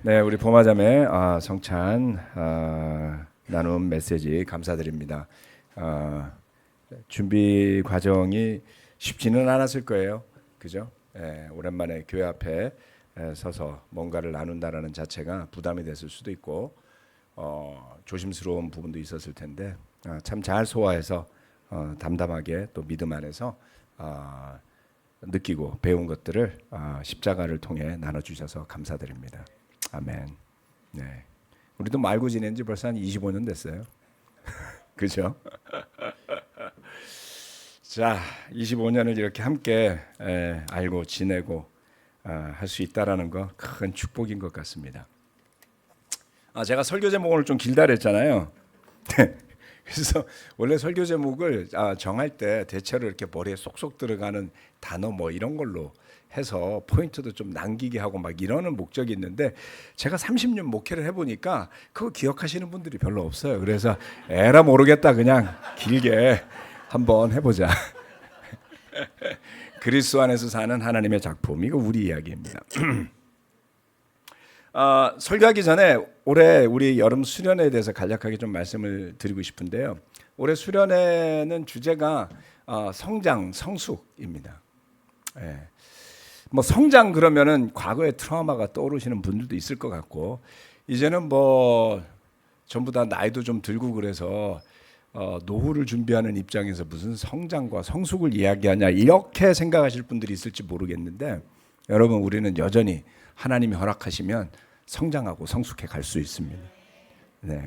네, 우리 보마자매 성찬 나눔 메시지 감사드립니다. 준비 과정이 쉽지는 않았을 거예요, 그죠? 오랜만에 교회 앞에 서서 뭔가를 나눈다라는 자체가 부담이 됐을 수도 있고 조심스러운 부분도 있었을 텐데 참 잘 소화해서 담담하게 또 믿음 안에서 느끼고 배운 것들을 십자가를 통해 나눠주셔서 감사드립니다. 아멘. 네, 우리도 말고 지낸 지 벌써 한 25년 됐어요. 그죠? 자, 25년을 이렇게 함께 알고 지내고 할 수 있다라는 거 큰 축복인 것 같습니다. 제가 설교 제목 오늘 좀 길다 그랬잖아요. 그래서 원래 설교 제목을 정할 때 대체로 이렇게 머리에 쏙쏙 들어가는 단어 뭐 이런 걸로 해서 포인트도 좀 남기게 하고 막 이러는 목적이 있는데 제가 30년 목회를 해보니까 그거 기억하시는 분들이 별로 없어요. 그래서 에라 모르겠다 그냥 길게 한번 해보자. 그리스도 안에서 사는 하나님의 작품, 이거 우리 이야기입니다. 설교하기 전에 올해 우리 여름 수련회에 대해서 간략하게 좀 말씀을 드리고 싶은데요. 올해 수련회는 주제가 성장, 성숙입니다. 뭐 성장 그러면은 과거의 트라우마가 떠오르시는 분들도 있을 것 같고, 이제는 뭐 전부 다 나이도 좀 들고 그래서 노후를 준비하는 입장에서 무슨 성장과 성숙을 이야기하냐 이렇게 생각하실 분들이 있을지 모르겠는데, 여러분 우리는 여전히 하나님이 허락하시면 성장하고 성숙해 갈 수 있습니다. 네.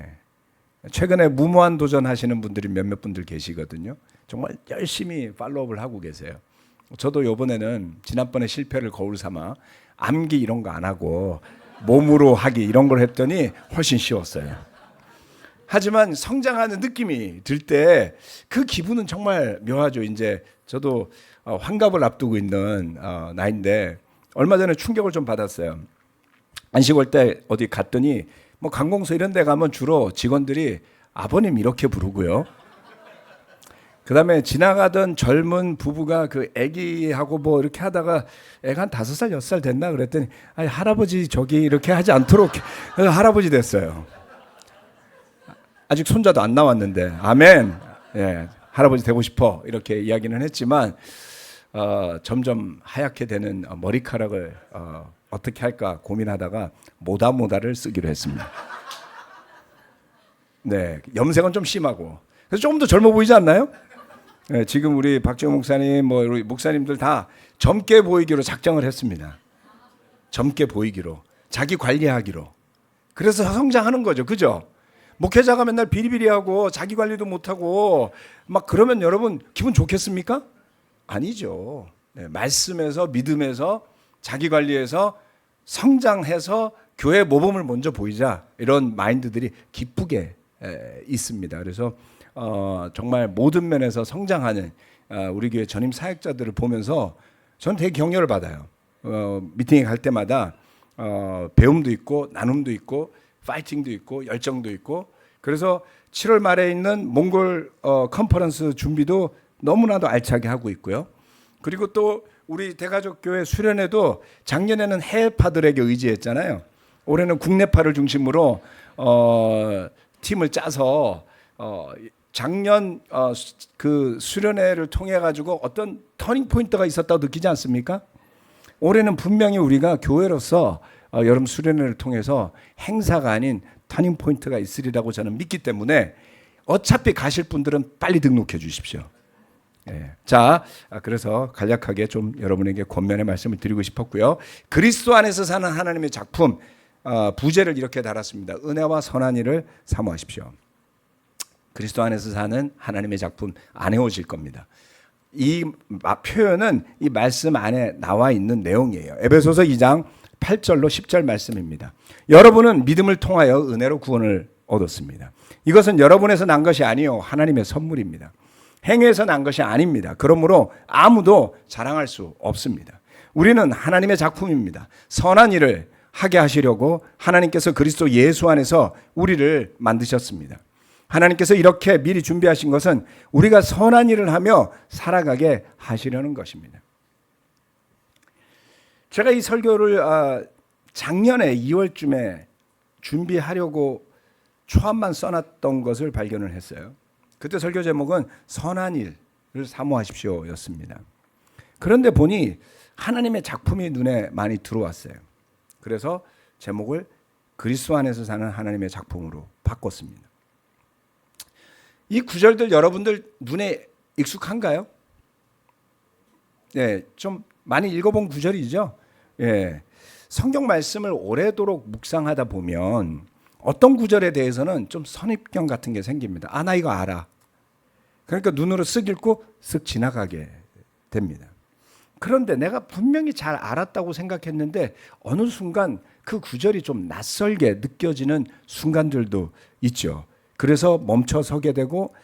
최근에 무모한 도전하시는 분들이 몇몇 분들 계시거든요. 정말 열심히 팔로우업을 하고 계세요. 저도 이번에는 지난번에 실패를 거울 삼아 암기 이런 거 안 하고 몸으로 하기 이런 걸 했더니 훨씬 쉬웠어요. 하지만 성장하는 느낌이 들 때 그 기분은 정말 묘하죠. 이제 저도 환갑을 앞두고 있는 나이인데 얼마 전에 충격을 좀 받았어요. 안식 올 때 어디 갔더니 뭐 관공서 이런 데 가면 주로 직원들이 아버님 이렇게 부르고요. 그다음에 지나가던 젊은 부부가 그 애기하고 뭐 이렇게 하다가 애가 한 5살, 6살 됐나 그랬더니 아니 할아버지 저기 이렇게 하지 않도록 할아버지 됐어요. 아직 손자도 안 나왔는데 아멘. 예, 할아버지 되고 싶어 이렇게 이야기는 했지만 점점 하얗게 되는 머리카락을 어떻게 할까 고민하다가 모다모다를 쓰기로 했습니다. 네, 염색은 좀 심하고 그래서 조금 더 젊어 보이지 않나요? 네, 지금 우리 박지호 목사님 뭐 우리 목사님들 다 젊게 보이기로 작정을 했습니다. 젊게 보이기로, 자기 관리하기로. 그래서 성장하는 거죠, 그죠? 목회자가 맨날 비리비리하고 자기 관리도 못하고 막 그러면 여러분 기분 좋겠습니까? 아니죠. 네, 말씀에서 믿음에서 자기 관리해서 성장해서 교회 모범을 먼저 보이자 이런 마인드들이 기쁘게 있습니다. 그래서 정말 모든 면에서 성장하는 우리 교회 전임 사역자들을 보면서 저는 되게 격려를 받아요. 미팅에 갈 때마다 배움도 있고 나눔도 있고 파이팅도 있고 열정도 있고, 그래서 7월 말에 있는 몽골 컨퍼런스 준비도 너무나도 알차게 하고 있고요. 그리고 또 우리 대가족 교회 수련회도 작년에는 해외파들에게 의지했잖아요. 올해는 국내파를 중심으로 팀을 짜서 작년 그 수련회를 통해 가지고 어떤 터닝 포인트가 있었다고 느끼지 않습니까? 올해는 분명히 우리가 교회로서 여름 수련회를 통해서 행사가 아닌 터닝 포인트가 있으리라고 저는 믿기 때문에 어차피 가실 분들은 빨리 등록해 주십시오. 자, 그래서 간략하게 좀 여러분에게 권면의 말씀을 드리고 싶었고요. 그리스도 안에서 사는 하나님의 작품, 부제를 이렇게 달았습니다. 은혜와 선한 일을 사모하십시오. 그리스도 안에서 사는 하나님의 작품 안 헤어질 겁니다. 이 표현은 이 말씀 안에 나와 있는 내용이에요. 에베소서 2장 8절로 10절 말씀입니다. 여러분은 믿음을 통하여 은혜로 구원을 얻었습니다. 이것은 여러분에서 난 것이 아니요 하나님의 선물입니다. 행위에서 난 것이 아닙니다. 그러므로 아무도 자랑할 수 없습니다. 우리는 하나님의 작품입니다. 선한 일을 하게 하시려고 하나님께서 그리스도 예수 안에서 우리를 만드셨습니다. 하나님께서 이렇게 미리 준비하신 것은 우리가 선한 일을 하며 살아가게 하시려는 것입니다. 제가 이 설교를 작년에 2월쯤에 준비하려고 초안만 써놨던 것을 발견을 했어요. 그때 설교 제목은 선한 일을 사모하십시오였습니다. 그런데 보니 하나님의 작품이 눈에 많이 들어왔어요. 그래서 제목을 그리스도 안에서 사는 하나님의 작품으로 바꿨습니다. 이 구절들 여러분들 눈에 익숙한가요? 네, 좀 많이 읽어본 구절이죠. 예, 성경 말씀을 오래도록 묵상하다 보면 어떤 구절에 대해서는 좀 선입견 같은 게 생깁니다. 아, 나 이거 알아. 그러니까 눈으로 쓱 읽고 쓱 지나가게 됩니다. 그런데 내가 분명히 잘 알았다고 생각했는데 어느 순간 그 구절이 좀 낯설게 느껴지는 순간들도 있죠. 그래서 멈춰 서게 되고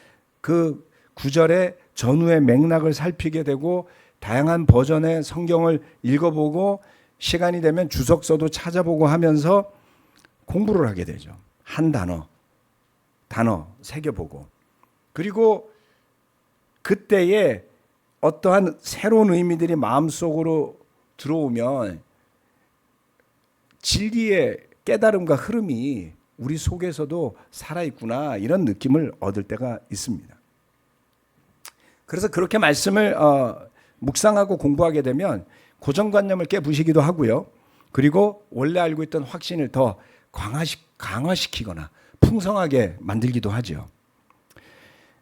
그 구절의 전후의 맥락을 살피게 되고 다양한 버전의 성경을 읽어보고 시간이 되면 주석서도 찾아보고 하면서 공부를 하게 되죠. 한 단어 새겨보고, 그리고 그때에 어떠한 새로운 의미들이 마음속으로 들어오면 진리의 깨달음과 흐름이 우리 속에서도 살아있구나, 이런 느낌을 얻을 때가 있습니다. 그래서 그렇게 말씀을 묵상하고 공부하게 되면 고정관념을 깨부시기도 하고요. 그리고 원래 알고 있던 확신을 더 강화시키거나 풍성하게 만들기도 하죠.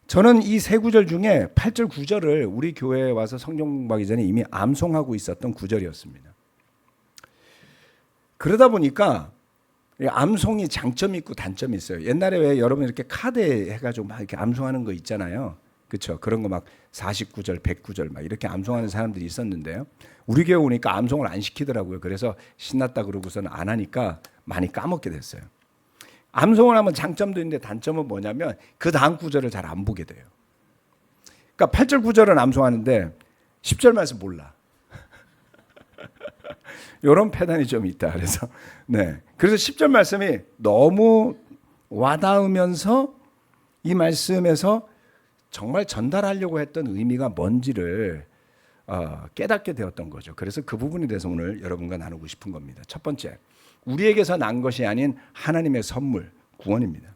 저는 이 세 구절 중에 8절 9절을 우리 교회에 와서 성경 공부하기 전에 이미 암송하고 있었던 구절이었습니다. 그러다 보니까 암송이 장점이 있고 단점이 있어요. 옛날에 왜 여러분 이렇게 카드에 해가지고 막 이렇게 암송하는 거 있잖아요. 그렇죠? 그런 거 막 49절, 109절 막 이렇게 암송하는 사람들이 있었는데요. 우리 교회 오니까 암송을 안 시키더라고요. 그래서 신났다 그러고서는 안 하니까 많이 까먹게 됐어요. 암송을 하면 장점도 있는데 단점은 뭐냐면 그 다음 구절을 잘 안 보게 돼요. 그러니까 8절 9절은 암송하는데 10절 말씀 몰라. 이런 패턴이 좀 있다. 그래서 10절 말씀이 너무 와닿으면서 이 말씀에서 정말 전달하려고 했던 의미가 뭔지를 깨닫게 되었던 거죠. 그래서 그 부분에 대해서 오늘 여러분과 나누고 싶은 겁니다. 첫 번째, 우리에게서 난 것이 아닌 하나님의 선물, 구원입니다.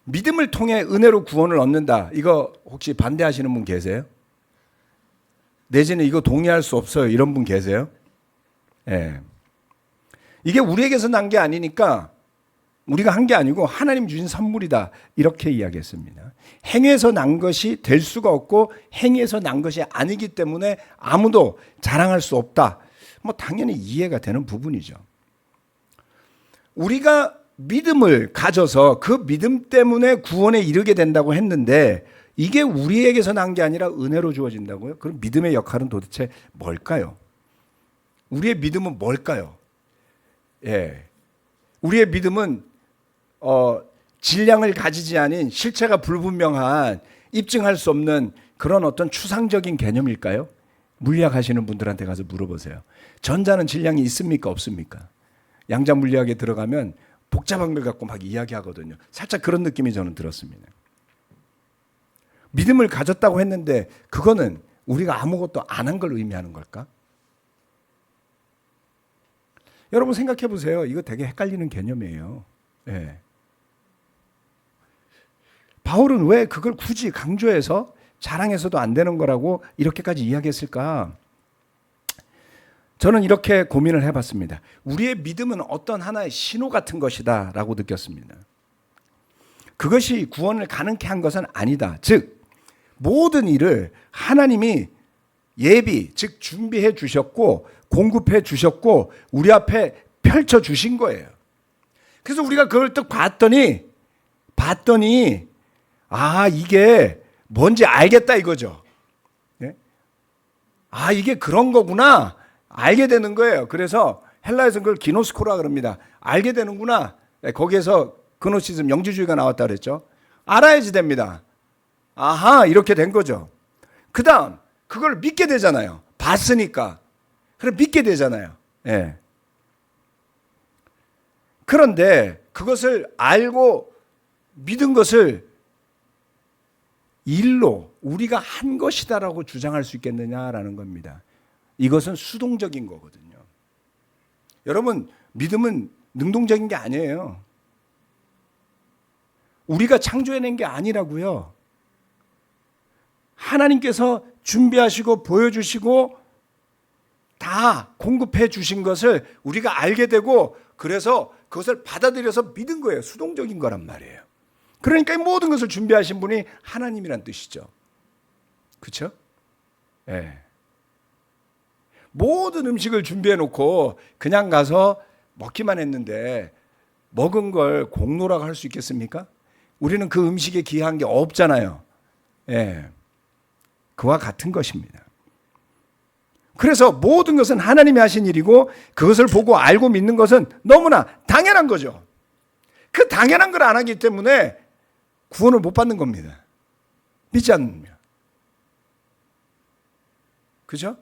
믿음을 통해 은혜로 구원을 얻는다. 이거 혹시 반대하시는 분 계세요? 내지는 이거 동의할 수 없어요, 이런 분 계세요? 예. 이게 우리에게서 난 게 아니니까, 우리가 한 게 아니고 하나님 주신 선물이다, 이렇게 이야기했습니다. 행위에서 난 것이 될 수가 없고 행위에서 난 것이 아니기 때문에 아무도 자랑할 수 없다. 뭐 당연히 이해가 되는 부분이죠. 우리가 믿음을 가져서 그 믿음 때문에 구원에 이르게 된다고 했는데 이게 우리에게서 난 게 아니라 은혜로 주어진다고요? 그럼 믿음의 역할은 도대체 뭘까요? 우리의 믿음은 뭘까요? 예. 우리의 믿음은 질량을 가지지 않은 실체가 불분명한 입증할 수 없는 그런 어떤 추상적인 개념일까요? 물리학 하시는 분들한테 가서 물어보세요. 전자는 질량이 있습니까? 없습니까? 양자 물리학에 들어가면 복잡한 걸 갖고 막 이야기하거든요. 살짝 그런 느낌이 저는 들었습니다. 믿음을 가졌다고 했는데 그거는 우리가 아무것도 안 한 걸 의미하는 걸까? 여러분 생각해 보세요. 이거 되게 헷갈리는 개념이에요. 예. 바울은 왜 그걸 굳이 강조해서 자랑해서도 안 되는 거라고 이렇게까지 이야기했을까? 저는 이렇게 고민을 해봤습니다. 우리의 믿음은 어떤 하나의 신호 같은 것이다 라고 느꼈습니다. 그것이 구원을 가능케 한 것은 아니다. 즉 모든 일을 하나님이 예비, 즉 준비해 주셨고 공급해 주셨고 우리 앞에 펼쳐 주신 거예요. 그래서 우리가 그걸 딱 봤더니 아, 이게 뭔지 알겠다 이거죠. 네? 아, 이게 그런 거구나 알게 되는 거예요. 그래서 헬라에서는 그걸 기노스코라 그럽니다. 알게 되는구나. 네, 거기에서 그노시즘, 영지주의가 나왔다 그랬죠. 알아야지 됩니다. 아하, 이렇게 된 거죠. 그 다음 그걸 믿게 되잖아요. 봤으니까. 그럼 믿게 되잖아요. 네. 그런데 그것을 알고 믿은 것을 일로 우리가 한 것이다라고 주장할 수 있겠느냐라는 겁니다. 이것은 수동적인 거거든요. 여러분, 믿음은 능동적인 게 아니에요. 우리가 창조해낸 게 아니라고요. 하나님께서 준비하시고 보여주시고 다 공급해 주신 것을 우리가 알게 되고 그래서 그것을 받아들여서 믿은 거예요. 수동적인 거란 말이에요. 그러니까 이 모든 것을 준비하신 분이 하나님이란 뜻이죠. 그렇죠? 예. 모든 음식을 준비해 놓고 그냥 가서 먹기만 했는데 먹은 걸 공로라고 할 수 있겠습니까? 우리는 그 음식에 기여한 게 없잖아요. 예. 그와 같은 것입니다. 그래서 모든 것은 하나님이 하신 일이고 그것을 보고 알고 믿는 것은 너무나 당연한 거죠. 그 당연한 걸 안 하기 때문에 구원을 못 받는 겁니다. 믿지 않으면. 그죠?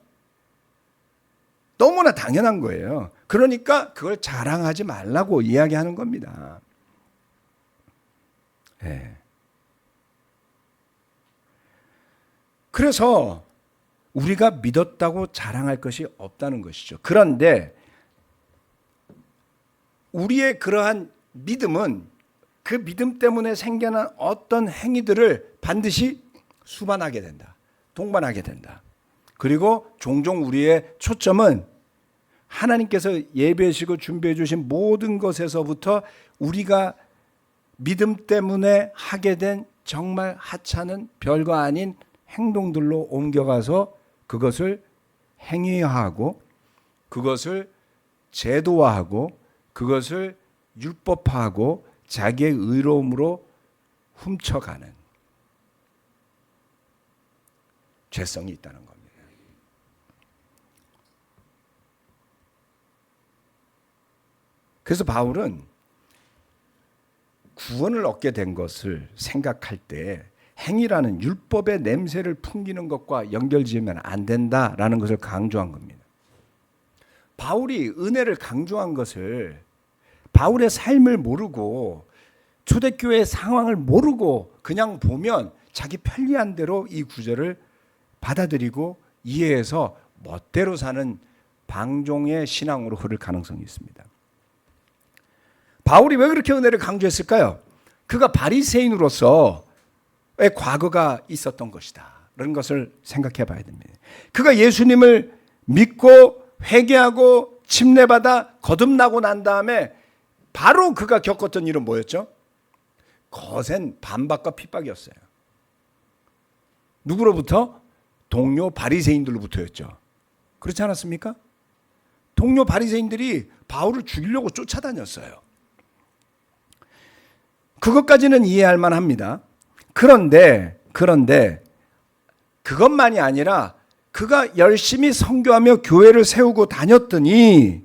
너무나 당연한 거예요. 그러니까 그걸 자랑하지 말라고 이야기하는 겁니다. 네. 그래서 우리가 믿었다고 자랑할 것이 없다는 것이죠. 그런데 우리의 그러한 믿음은 그 믿음 때문에 생겨난 어떤 행위들을 반드시 수반하게 된다. 동반하게 된다. 그리고 종종 우리의 초점은 하나님께서 예배하시고 준비해 주신 모든 것에서부터 우리가 믿음 때문에 하게 된 정말 하찮은 별거 아닌 행동들로 옮겨가서 그것을 행위화하고 그것을 제도화하고 그것을 율법화하고 자기의 의로움으로 훔쳐가는 죄성이 있다는 겁니다. 그래서 바울은 구원을 얻게 된 것을 생각할 때 행위라는 율법의 냄새를 풍기는 것과 연결지으면 안 된다라는 것을 강조한 겁니다. 바울이 은혜를 강조한 것을 바울의 삶을 모르고 초대교회의 상황을 모르고 그냥 보면 자기 편리한 대로 이 구절을 받아들이고 이해해서 멋대로 사는 방종의 신앙으로 흐를 가능성이 있습니다. 바울이 왜 그렇게 은혜를 강조했을까요? 그가 바리새인으로서의 과거가 있었던 것이다. 그런 것을 생각해 봐야 됩니다. 그가 예수님을 믿고 회개하고 침례받아 거듭나고 난 다음에 바로 그가 겪었던 일은 뭐였죠? 거센 반박과 핍박이었어요. 누구로부터? 동료 바리새인들로부터였죠. 그렇지 않았습니까? 동료 바리새인들이 바울을 죽이려고 쫓아다녔어요. 그것까지는 이해할 만합니다. 그런데 그것만이 아니라 그가 열심히 선교하며 교회를 세우고 다녔더니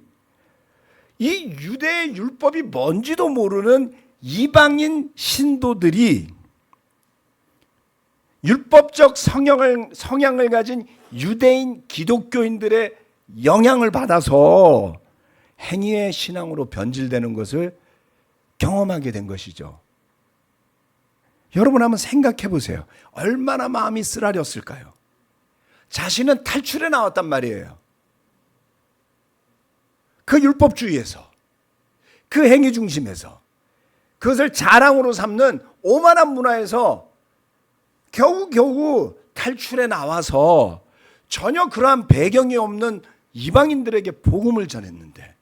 이 유대의 율법이 뭔지도 모르는 이방인 신도들이 율법적 성향을 가진 유대인 기독교인들의 영향을 받아서 행위의 신앙으로 변질되는 것을 경험하게 된 것이죠. 여러분 한번 생각해 보세요. 얼마나 마음이 쓰라렸을까요? 자신은 탈출해 나왔단 말이에요. 그 율법주의에서, 그 행위 중심에서, 그것을 자랑으로 삼는 오만한 문화에서 겨우겨우 탈출해 나와서 전혀 그러한 배경이 없는 이방인들에게 복음을 전했는데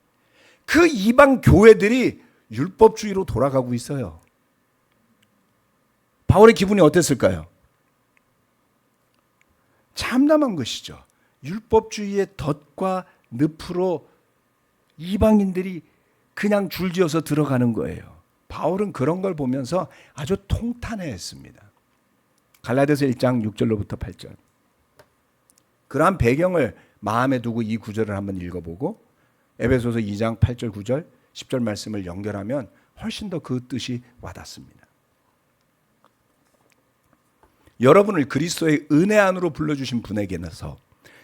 그 이방 교회들이 율법주의로 돌아가고 있어요. 바울의 기분이 어땠을까요? 참담한 것이죠. 율법주의의 덫과 늪으로 이방인들이 그냥 줄지어서 들어가는 거예요. 바울은 그런 걸 보면서 아주 통탄해했습니다. 갈라디아서 1장 6절로부터 8절. 그러한 배경을 마음에 두고 이 구절을 한번 읽어보고 에베소서 2장 8절 9절 10절 말씀을 연결하면 훨씬 더 그 뜻이 와닿습니다. 여러분을 그리스도의 은혜 안으로 불러주신 분에게서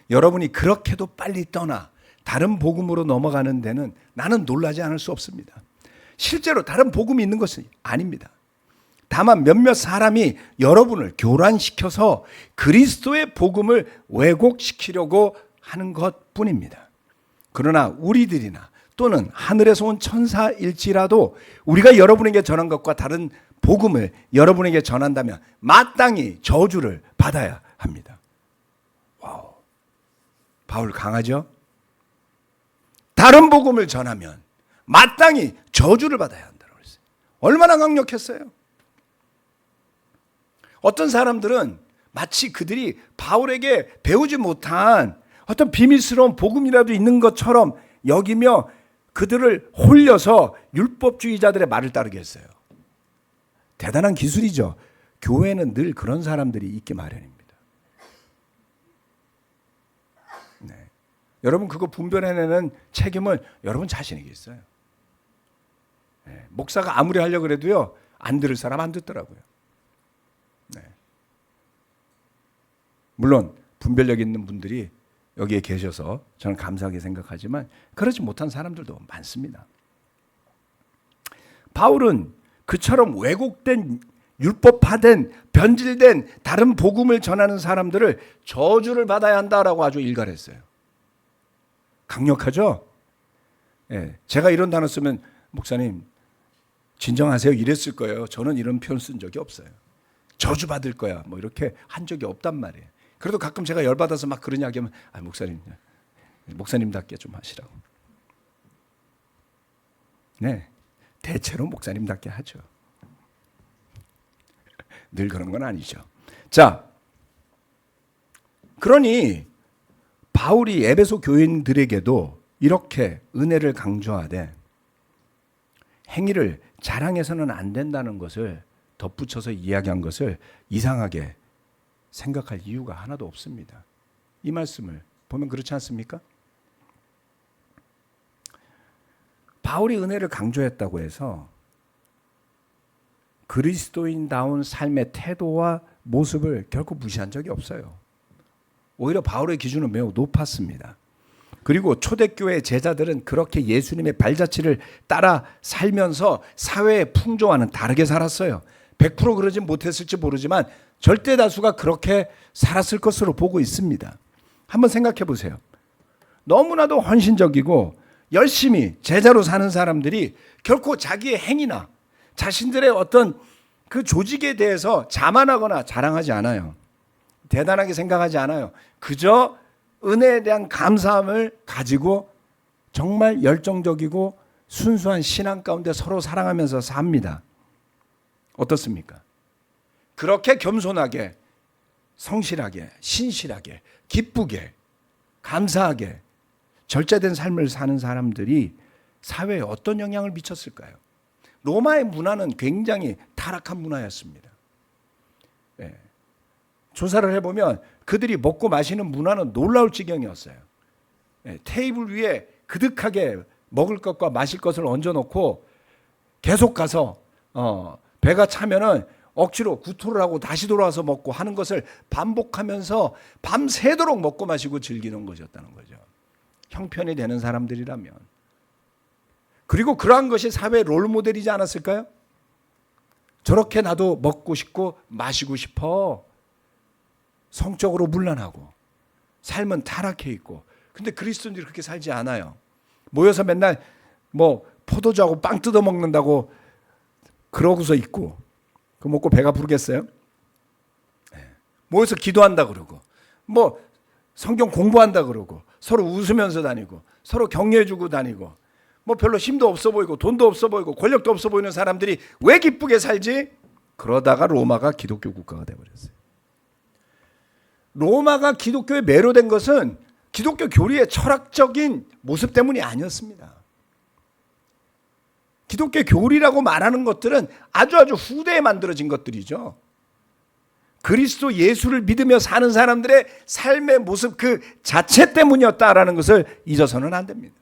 여러분이 그렇게도 빨리 떠나 다른 복음으로 넘어가는 데는 나는 놀라지 않을 수 없습니다. 실제로 다른 복음이 있는 것은 아닙니다. 다만 몇몇 사람이 여러분을 교란시켜서 그리스도의 복음을 왜곡시키려고 하는 것뿐입니다. 그러나 우리들이나 또는 하늘에서 온 천사일지라도 우리가 여러분에게 전한 것과 다른 복음을 여러분에게 전한다면 마땅히 저주를 받아야 합니다. 와우. 바울 강하죠? 다른 복음을 전하면 마땅히 저주를 받아야 한다고 했어요. 얼마나 강력했어요? 어떤 사람들은 마치 그들이 바울에게 배우지 못한 어떤 비밀스러운 복음이라도 있는 것처럼 여기며 그들을 홀려서 율법주의자들의 말을 따르게 했어요. 대단한 기술이죠. 교회는 늘 그런 사람들이 있기 마련입니다. 네. 여러분 그거 분별해내는 책임은 여러분 자신에게 있어요. 네. 목사가 아무리 하려고 그래도요, 안 들을 사람 안 듣더라고요. 네. 물론 분별력 있는 분들이 여기에 계셔서 저는 감사하게 생각하지만 그러지 못한 사람들도 많습니다. 바울은 그처럼 왜곡된, 율법화된, 변질된 다른 복음을 전하는 사람들을 저주를 받아야 한다라고 아주 일갈했어요. 강력하죠? 예, 제가 이런 단어 쓰면 목사님 진정하세요 이랬을 거예요. 저는 이런 표현 쓴 적이 없어요. 저주받을 거야 뭐 이렇게 한 적이 없단 말이에요. 그래도 가끔 제가 열받아서 막 그런 이야기하면 목사님답게 좀 하시라고. 네, 대체로 목사님답게 하죠. 늘 그런 건 아니죠. 자, 그러니 바울이 에베소 교인들에게도 이렇게 은혜를 강조하되 행위를 자랑해서는 안 된다는 것을 덧붙여서 이야기한 것을 이상하게 생각할 이유가 하나도 없습니다. 이 말씀을 보면 그렇지 않습니까? 바울이 은혜를 강조했다고 해서 그리스도인다운 삶의 태도와 모습을 결코 무시한 적이 없어요. 오히려 바울의 기준은 매우 높았습니다. 그리고 초대교회 제자들은 그렇게 예수님의 발자취를 따라 살면서 사회의 풍조와는 다르게 살았어요. 100% 그러진 못했을지 모르지만 절대 다수가 그렇게 살았을 것으로 보고 있습니다. 한번 생각해 보세요. 너무나도 헌신적이고 열심히 제자로 사는 사람들이 결코 자기의 행위나 자신들의 어떤 그 조직에 대해서 자만하거나 자랑하지 않아요. 대단하게 생각하지 않아요. 그저 은혜에 대한 감사함을 가지고 정말 열정적이고 순수한 신앙 가운데 서로 사랑하면서 삽니다. 어떻습니까? 그렇게 겸손하게, 성실하게, 신실하게, 기쁘게, 감사하게 절제된 삶을 사는 사람들이 사회에 어떤 영향을 미쳤을까요? 로마의 문화는 굉장히 타락한 문화였습니다. 네. 조사를 해보면 그들이 먹고 마시는 문화는 놀라울 지경이었어요. 네. 테이블 위에 그득하게 먹을 것과 마실 것을 얹어놓고 계속 가서 배가 차면은 억지로 구토를 하고 다시 돌아와서 먹고 하는 것을 반복하면서 밤새도록 먹고 마시고 즐기는 것이었다는 거죠. 형편이 되는 사람들이라면. 그리고 그러한 것이 사회의 롤모델이지 않았을까요? 저렇게 나도 먹고 싶고 마시고 싶어. 성적으로 문란하고 삶은 타락해 있고. 근데 그리스도인들이 그렇게 살지 않아요. 모여서 맨날 뭐 포도주하고 빵 뜯어 먹는다고 그러고서 있고, 그거 먹고 배가 부르겠어요? 모여서 기도한다 그러고, 뭐 성경 공부한다 그러고, 서로 웃으면서 다니고, 서로 격려해주고 다니고, 뭐 별로 힘도 없어 보이고, 돈도 없어 보이고, 권력도 없어 보이는 사람들이 왜 기쁘게 살지? 그러다가 로마가 기독교 국가가 돼버렸어요. 로마가 기독교에 매료된 것은 기독교 교리의 철학적인 모습 때문이 아니었습니다. 기독교 교리라고 말하는 것들은 아주 후대에 만들어진 것들이죠. 그리스도 예수를 믿으며 사는 사람들의 삶의 모습 그 자체 때문이었다라는 것을 잊어서는 안 됩니다.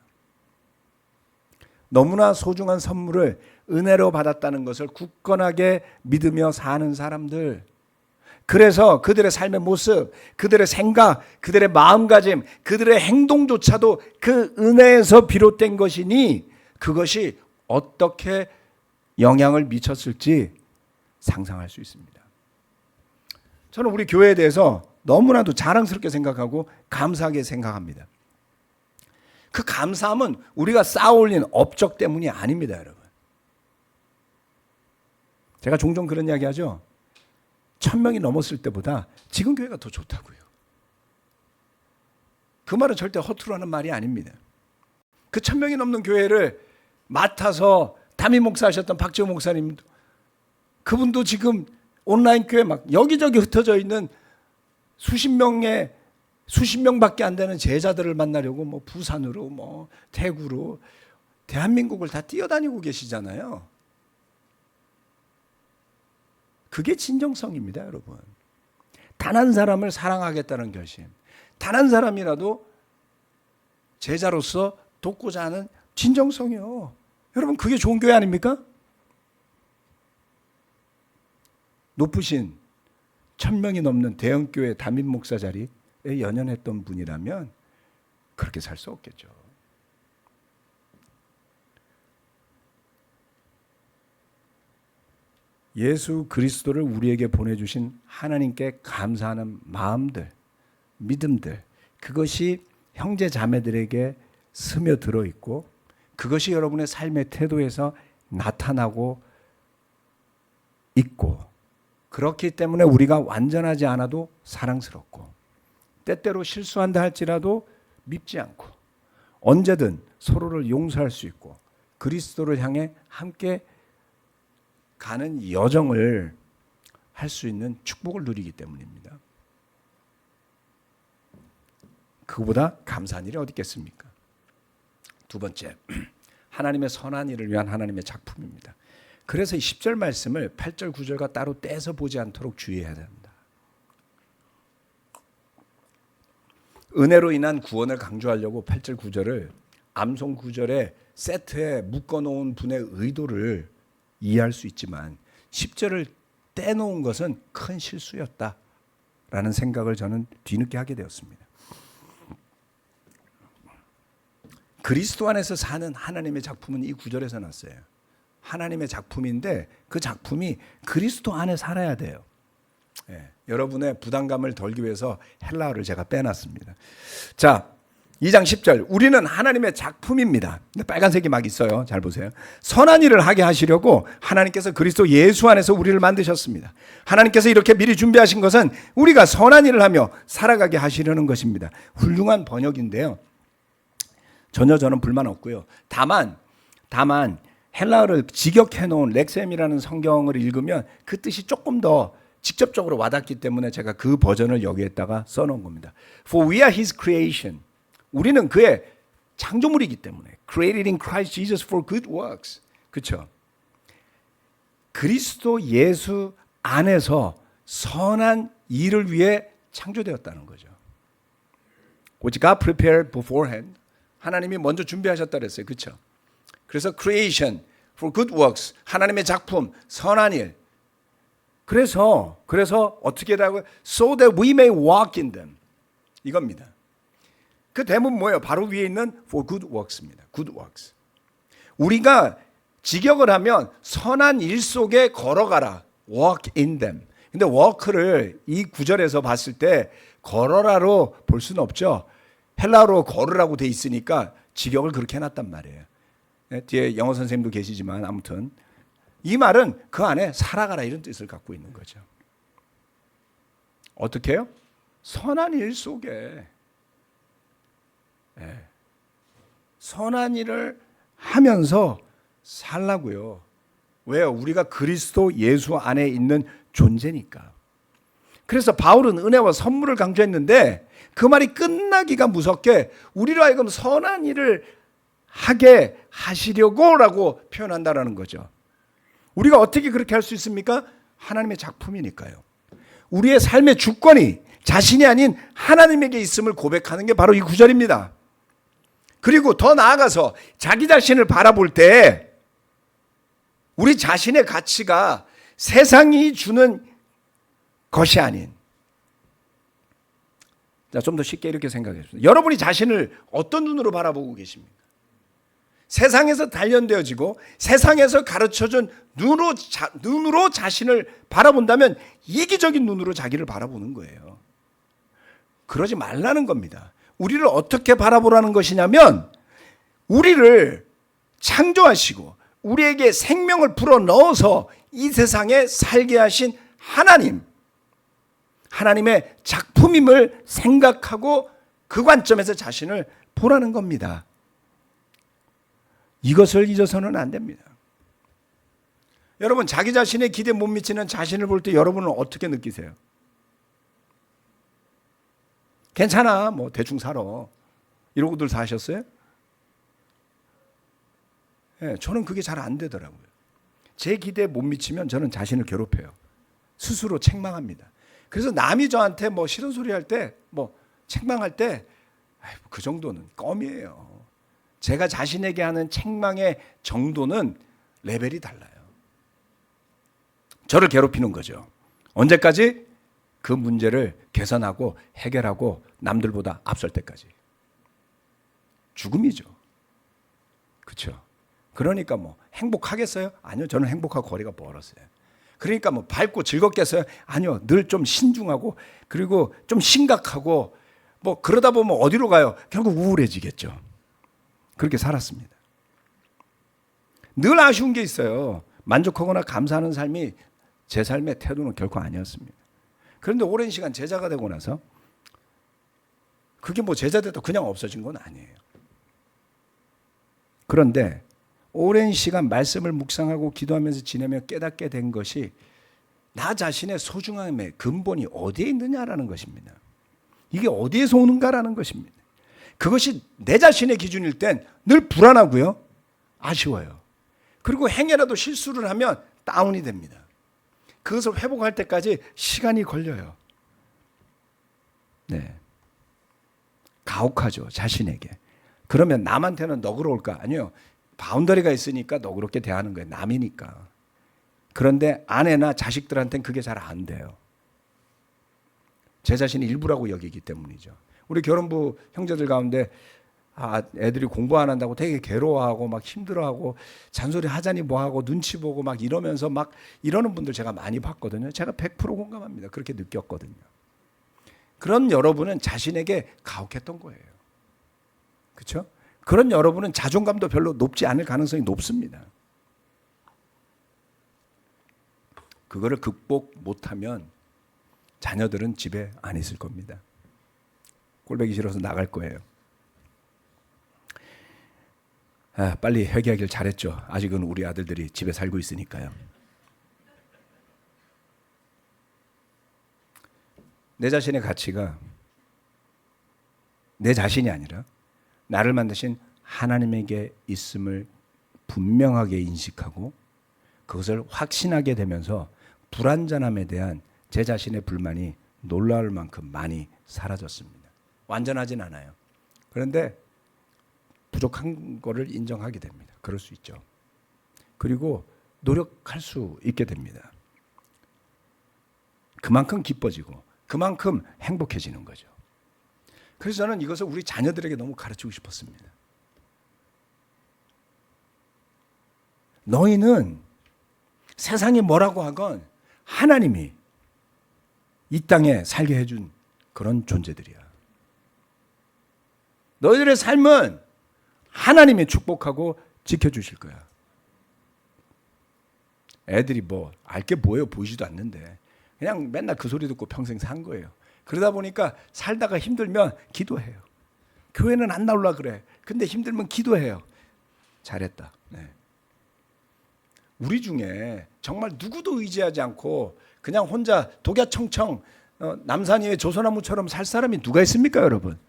너무나 소중한 선물을 은혜로 받았다는 것을 굳건하게 믿으며 사는 사람들, 그래서 그들의 삶의 모습, 그들의 생각, 그들의 마음가짐, 그들의 행동조차도 그 은혜에서 비롯된 것이니 그것이 어떻게 영향을 미쳤을지 상상할 수 있습니다. 저는 우리 교회에 대해서 너무나도 자랑스럽게 생각하고 감사하게 생각합니다. 그 감사함은 우리가 쌓아올린 업적 때문이 아닙니다, 여러분. 제가 종종 그런 이야기 하죠. 1000명이 넘었을 때보다 지금 교회가 더 좋다고요. 그 말은 절대 허투루 하는 말이 아닙니다. 그 1000명이 넘는 교회를 맡아서 담임 목사하셨던 박지호 목사님도, 그분도 지금 온라인 교회 막 여기저기 흩어져 있는 수십 명밖에 안 되는 제자들을 만나려고 뭐 부산으로 뭐 대구로 대한민국을 다 뛰어다니고 계시잖아요. 그게 진정성입니다, 여러분. 단 한 사람을 사랑하겠다는 결심, 단 한 사람이라도 제자로서 돕고자 하는 진정성이요. 여러분, 그게 좋은 교회 아닙니까? 높으신 1000명이 넘는 대형교회 담임 목사 자리에 연연했던 분이라면 그렇게 살 수 없겠죠. 예수 그리스도를 우리에게 보내주신 하나님께 감사하는 마음들, 믿음들, 그것이 형제 자매들에게 스며들어 있고 그것이 여러분의 삶의 태도에서 나타나고 있고, 그렇기 때문에 우리가 완전하지 않아도 사랑스럽고 때때로 실수한다 할지라도 밉지 않고 언제든 서로를 용서할 수 있고 그리스도를 향해 함께 가는 여정을 할 수 있는 축복을 누리기 때문입니다. 그거보다 감사한 일이 어디 있겠습니까? 두 번째, 하나님의 선한 일을 위한 하나님의 작품입니다. 그래서 이 10절 말씀을 8절 9절과 따로 떼서 보지 않도록 주의해야 됩니다. 은혜로 인한 구원을 강조하려고 8절 9절을 암송 9절에 세트에 묶어놓은 분의 의도를 이해할 수 있지만 10절을 떼놓은 것은 큰 실수였다라는 생각을 저는 뒤늦게 하게 되었습니다. 그리스도 안에서 사는 하나님의 작품은 이 9절에서 났어요. 하나님의 작품인데 그 작품이 그리스도 안에 살아야 돼요. 여러분의 부담감을 덜기 위해서 헬라어를 제가 빼놨습니다. 자, 2장 10절, 우리는 하나님의 작품입니다. 빨간색이 막 있어요. 잘 보세요. 선한 일을 하게 하시려고 하나님께서 그리스도 예수 안에서 우리를 만드셨습니다. 하나님께서 이렇게 미리 준비하신 것은 우리가 선한 일을 하며 살아가게 하시려는 것입니다. 훌륭한 번역인데요. 전혀 저는 불만 없고요. 다만 헬라어를 직역해 놓은 렉셈이라는 성경을 읽으면 그 뜻이 조금 더 직접적으로 와닿기 때문에 제가 그 버전을 여기에다가 써놓은 겁니다. For we are His creation. 우리는 그의 창조물이기 때문에 created in Christ Jesus for good works. 그렇죠? 그리스도 예수 안에서 선한 일을 위해 창조되었다는 거죠. Which God prepared beforehand. 하나님이 먼저 준비하셨다 그랬어요. 그렇죠? 그래서 creation for good works. 하나님의 작품, 선한 일. 그래서 어떻게 하고 so that we may walk in them. 이겁니다. 그 대문 뭐예요? 바로 위에 있는 for good works입니다. good works. 우리가 직역을 하면 선한 일 속에 걸어가라. walk in them. 근데 walk를 이 구절에서 봤을 때 걸어라로 볼 수는 없죠. 헬라어로 걸으라고 돼 있으니까 직역을 그렇게 해놨단 말이에요. 뒤에 영어 선생님도 계시지만 아무튼 이 말은 그 안에 살아가라 이런 뜻을 갖고 있는 거죠. 어떻게 해요? 선한 일 속에 선한 일을 하면서 살라고요. 왜요? 우리가 그리스도 예수 안에 있는 존재니까. 그래서 바울은 은혜와 선물을 강조했는데 그 말이 끝나기가 무섭게 우리로 하여금 선한 일을 하게 하시려고라고 표현한다라는 거죠. 우리가 어떻게 그렇게 할 수 있습니까? 하나님의 작품이니까요. 우리의 삶의 주권이 자신이 아닌 하나님에게 있음을 고백하는 게 바로 이 구절입니다. 그리고 더 나아가서 자기 자신을 바라볼 때 우리 자신의 가치가 세상이 주는 것이 아닌, 자, 좀 더 쉽게 이렇게 생각해 주세요. 여러분이 자신을 어떤 눈으로 바라보고 계십니까? 세상에서 단련되어지고 세상에서 가르쳐준 눈으로 자신을 바라본다면 이기적인 눈으로 자기를 바라보는 거예요. 그러지 말라는 겁니다. 우리를 어떻게 바라보라는 것이냐면 우리를 창조하시고 우리에게 생명을 불어넣어서 이 세상에 살게 하신 하나님의 작품임을 생각하고 그 관점에서 자신을 보라는 겁니다. 이것을 잊어서는 안 됩니다. 여러분, 자기 자신의 기대에 못 미치는 자신을 볼 때 여러분은 어떻게 느끼세요? 괜찮아, 뭐 대충 살아, 이러고들 사셨어요? 네, 저는 그게 잘 안 되더라고요. 제 기대에 못 미치면 저는 자신을 괴롭혀요. 스스로 책망합니다. 그래서 남이 저한테 뭐 싫은 소리 할 때, 뭐 책망할 때, 그 정도는 껌이에요. 제가 자신에게 하는 책망의 정도는 레벨이 달라요. 저를 괴롭히는 거죠. 언제까지? 그 문제를 개선하고 해결하고 남들보다 앞설 때까지. 죽음이죠. 그렇죠? 그러니까 뭐 행복하겠어요? 아니요, 저는 행복하고 거리가 멀었어요. 그러니까 뭐 밝고 즐겁겠어요? 아니요, 늘 좀 신중하고 그리고 좀 심각하고 뭐 그러다 보면 어디로 가요? 결국 우울해지겠죠. 그렇게 살았습니다. 늘 아쉬운 게 있어요. 만족하거나 감사하는 삶이 제 삶의 태도는 결코 아니었습니다. 그런데 오랜 시간 제자가 되고 나서 그게 뭐 제자 돼도 그냥 없어진 건 아니에요. 그런데 오랜 시간 말씀을 묵상하고 기도하면서 지내며 깨닫게 된 것이 나 자신의 소중함의 근본이 어디에 있느냐라는 것입니다. 이게 어디에서 오는가라는 것입니다. 그것이 내 자신의 기준일 땐 늘 불안하고요, 아쉬워요. 그리고 행여라도 실수를 하면 다운이 됩니다. 그것을 회복할 때까지 시간이 걸려요. 네. 가혹하죠, 자신에게. 그러면 남한테는 너그러울까? 아니요. 바운더리가 있으니까 너그럽게 대하는 거예요. 남이니까. 그런데 아내나 자식들한테는 그게 잘 안 돼요. 제 자신이 일부라고 여기기 때문이죠. 우리 결혼부 형제들 가운데 애들이 공부 안 한다고 되게 괴로워하고 막 힘들어하고 잔소리 하자니 뭐하고 눈치 보고 막 이러면서 막 이러는 분들 제가 많이 봤거든요. 제가 100% 공감합니다. 그렇게 느꼈거든요. 그런 여러분은 자신에게 가혹했던 거예요. 그렇죠? 그런 여러분은 자존감도 별로 높지 않을 가능성이 높습니다. 그거를 극복 못하면 자녀들은 집에 안 있을 겁니다. 꼴보기 싫어서 나갈 거예요. 빨리 회개하길 잘했죠. 아직은 우리 아들들이 집에 살고 있으니까요. 내 자신의 가치가 내 자신이 아니라 나를 만드신 하나님에게 있음을 분명하게 인식하고 그것을 확신하게 되면서 불완전함에 대한 제 자신의 불만이 놀라울 만큼 많이 사라졌습니다. 완전하진 않아요. 그런데 부족한 거를 인정하게 됩니다. 그럴 수 있죠. 그리고 노력할 수 있게 됩니다. 그만큼 기뻐지고 그만큼 행복해지는 거죠. 그래서 저는 이것을 우리 자녀들에게 너무 가르치고 싶었습니다. 너희는 세상이 뭐라고 하건 하나님이 이 땅에 살게 해준 그런 존재들이야. 너희들의 삶은 하나님이 축복하고 지켜주실 거야. 애들이 뭐 알 게 뭐예요? 보이지도 않는데 그냥 맨날 그 소리 듣고 평생 산 거예요. 그러다 보니까 살다가 힘들면 기도해요. 교회는 안 나오려고 그래. 근데 힘들면 기도해요. 잘했다. 네. 우리 중에 정말 누구도 의지하지 않고 그냥 혼자 독야청청 남산 위의 조소나무처럼 살 사람이 누가 있습니까, 여러분?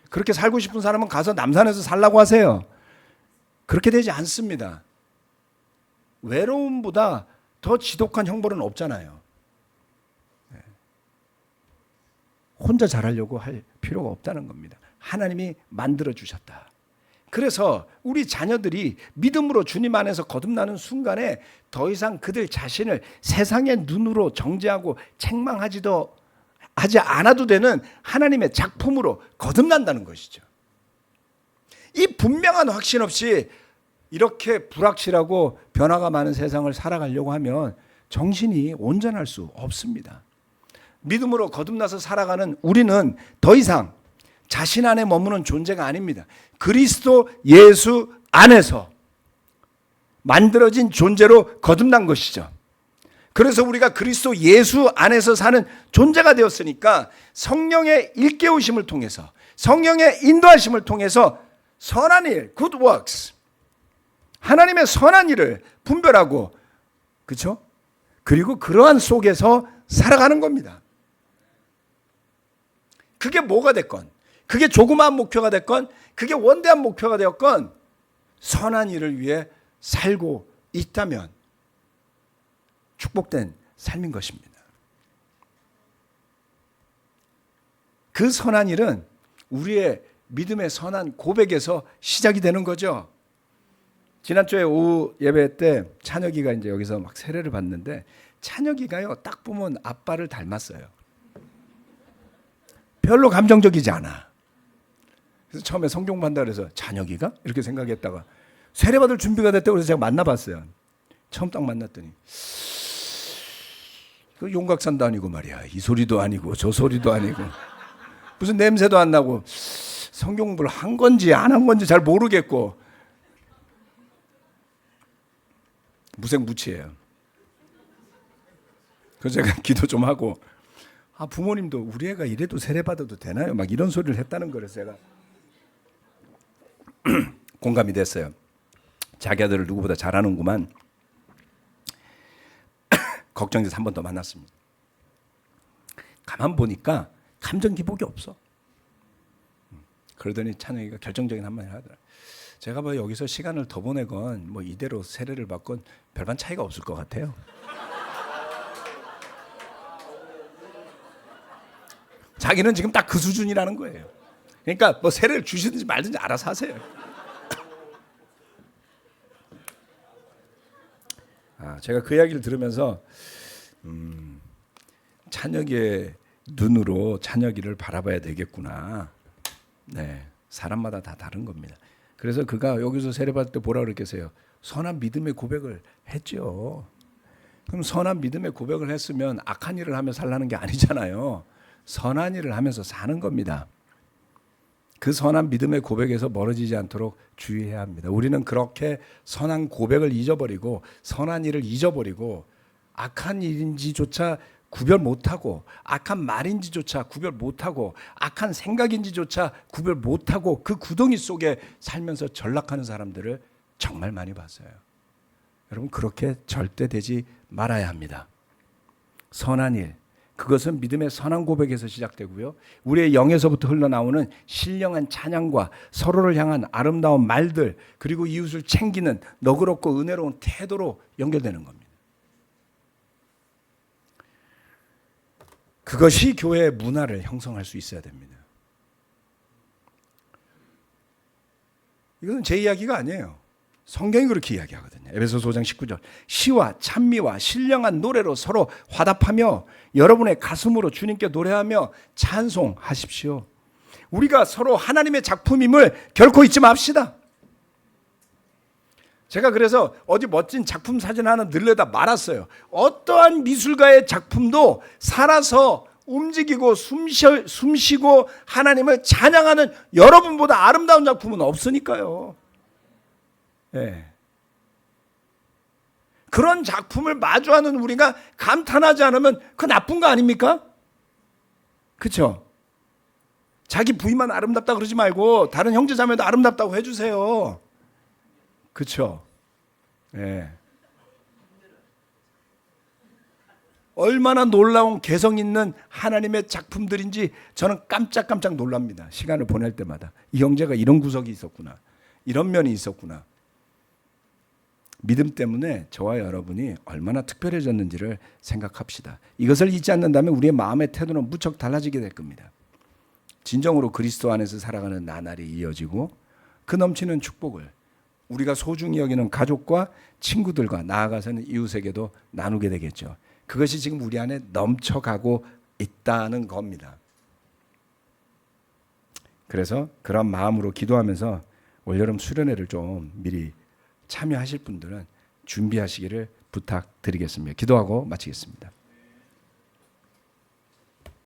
그렇게 살고 싶은 사람은 가서 남산에서 살라고 하세요. 그렇게 되지 않습니다. 외로움보다 더 지독한 형벌은 없잖아요. 혼자 잘하려고 할 필요가 없다는 겁니다. 하나님이 만들어 주셨다. 그래서 우리 자녀들이 믿음으로 주님 안에서 거듭나는 순간에 더 이상 그들 자신을 세상의 눈으로 정죄하고 책망하지도 하지 않아도 되는 하나님의 작품으로 거듭난다는 것이죠. 이 분명한 확신 없이 이렇게 불확실하고 변화가 많은 세상을 살아가려고 하면 정신이 온전할 수 없습니다. 믿음으로 거듭나서 살아가는 우리는 더 이상 자신 안에 머무는 존재가 아닙니다. 그리스도 예수 안에서 만들어진 존재로 거듭난 것이죠. 그래서 우리가 그리스도 예수 안에서 사는 존재가 되었으니까 성령의 일깨우심을 통해서, 성령의 인도하심을 통해서 선한 일, good works, 하나님의 선한 일을 분별하고, 그렇죠? 그리고 그러한 속에서 살아가는 겁니다. 그게 뭐가 됐건, 그게 조그마한 목표가 됐건, 그게 원대한 목표가 되었건, 선한 일을 위해 살고 있다면 축복된 삶인 것입니다. 그 선한 일은 우리의 믿음의 선한 고백에서 시작이 되는 거죠. 지난주에 오후 예배 때 찬혁이가 이제 여기서 막 세례를 받는데, 찬혁이가요 딱 보면 아빠를 닮았어요. 별로 감정적이지 않아. 그래서 처음에 성경 받는다 그래서 찬혁이가? 이렇게 생각했다가 세례 받을 준비가 됐다고 그래서 제가 만나봤어요. 처음 딱 만났더니 그 용각산도 아니고 말이야, 이 소리도 아니고 저 소리도 아니고 무슨 냄새도 안 나고 성경 공부를 한 건지 안 한 건지 잘 모르겠고 무색무취해요. 그래서 제가 기도 좀 하고, 부모님도 우리 애가 이래도 세례 받아도 되나요? 막 이런 소리를 했다는 거라서 제가 공감이 됐어요. 자기 아들을 누구보다 잘하는구만. 걱정돼서 한 번 더 만났습니다. 가만 보니까 감정 기복이 없어. 그러더니 찬영이가 결정적인 한마디를 하더라. 제가 뭐 여기서 시간을 더 보내건 뭐 이대로 세례를 받건 별반 차이가 없을 것 같아요. 자기는 지금 딱 그 수준이라는 거예요. 그러니까 뭐 세례를 주시든지 말든지 알아서 하세요. 제가 그 이야기를 들으면서 찬혁이의 눈으로 찬혁이를 바라봐야 되겠구나. 네, 사람마다 다 다른 겁니다. 그래서 그가 여기서 세례받을 때 뭐라 그랬겠어요? 선한 믿음의 고백을 했죠. 그럼 선한 믿음의 고백을 했으면 악한 일을 하며 살라는 게 아니잖아요. 선한 일을 하면서 사는 겁니다. 그 선한 믿음의 고백에서 멀어지지 않도록 주의해야 합니다. 우리는 그렇게 선한 고백을 잊어버리고 선한 일을 잊어버리고 악한 일인지조차 구별 못하고 악한 말인지조차 구별 못하고 악한 생각인지조차 구별 못하고 그 구덩이 속에 살면서 전락하는 사람들을 정말 많이 봤어요. 여러분, 그렇게 절대 되지 말아야 합니다. 선한 일, 그것은 믿음의 선한 고백에서 시작되고요. 우리의 영에서부터 흘러나오는 신령한 찬양과 서로를 향한 아름다운 말들, 그리고 이웃을 챙기는 너그럽고 은혜로운 태도로 연결되는 겁니다. 그것이 교회의 문화를 형성할 수 있어야 됩니다. 이것은 제 이야기가 아니에요. 성경이 그렇게 이야기하거든요. 에베소서 5장 19절. 시와 찬미와 신령한 노래로 서로 화답하며 여러분의 가슴으로 주님께 노래하며 찬송하십시오. 우리가 서로 하나님의 작품임을 결코 잊지 맙시다. 제가 그래서 어디 멋진 작품 사진 하나 늘려다 말았어요. 어떠한 미술가의 작품도 살아서 움직이고 숨쉬고 하나님을 찬양하는 여러분보다 아름다운 작품은 없으니까요. 네. 그런 작품을 마주하는 우리가 감탄하지 않으면 그 나쁜 거 아닙니까? 그렇죠? 자기 부인만 아름답다 그러지 말고 다른 형제 자매도 아름답다고 해주세요. 그렇죠? 네. 얼마나 놀라운 개성 있는 하나님의 작품들인지 저는 깜짝깜짝 놀랍니다. 시간을 보낼 때마다 이 형제가 이런 구석이 있었구나, 이런 면이 있었구나. 믿음 때문에 저와 여러분이 얼마나 특별해졌는지를 생각합시다. 이것을 잊지 않는다면 우리의 마음의 태도는 무척 달라지게 될 겁니다. 진정으로 그리스도 안에서 살아가는 나날이 이어지고 그 넘치는 축복을 우리가 소중히 여기는 가족과 친구들과 나아가서는 이웃에게도 나누게 되겠죠. 그것이 지금 우리 안에 넘쳐가고 있다는 겁니다. 그래서 그런 마음으로 기도하면서 올여름 수련회를 좀 미리 참여하실 분들은 준비하시기를 부탁드리겠습니다. 기도하고 마치겠습니다.